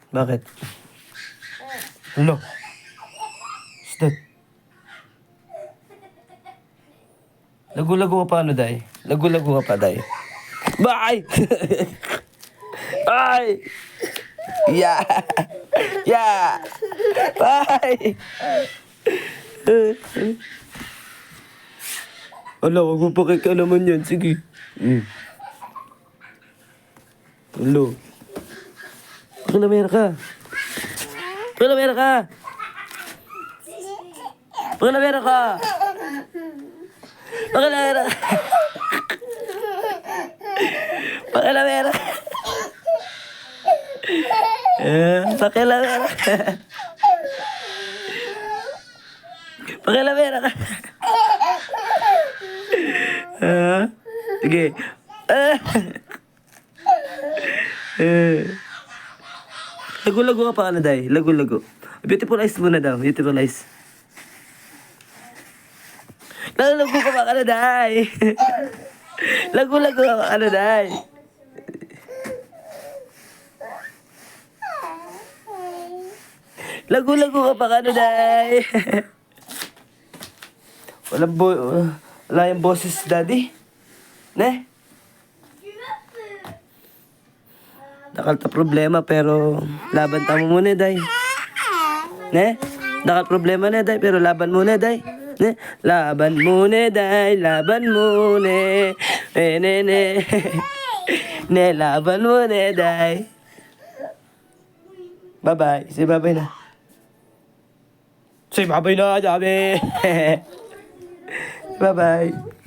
Bakit? Hello? What's that? Lagu-lago ka pa ano, day? Lagu-lago ka pa, day? Bye! Bye! Yeah! Yeah! Bye! Ala, huwag mo pakikalaman yan. Sige. Hello. Pakilamera ka. Pakilamera ka. Pakilamera ka. Pakilamera ka. Pakilamera ka. Pakilamera ka. Pakilamera ka. Sige. Lagu-lago ka pa ano, day? Lagu-lago. Beautiful eyes muna daw. Beautiful eyes. Lagu-lago ka pa ano, day? Lagu-lago ka pa ano, day? Lagu-lago ka pa ano, day? Wala yung boses, daddy. Ne? Nakalta problema pero laban tamo muna, day. Ne? Nakal problema na, day, pero laban muna, day. Ne? Laban muna, day. Laban muna. Ne. Ne, laban muna, day. Bye-bye. Say bye-bye na. Say bye-bye na, sabi. Bye-bye.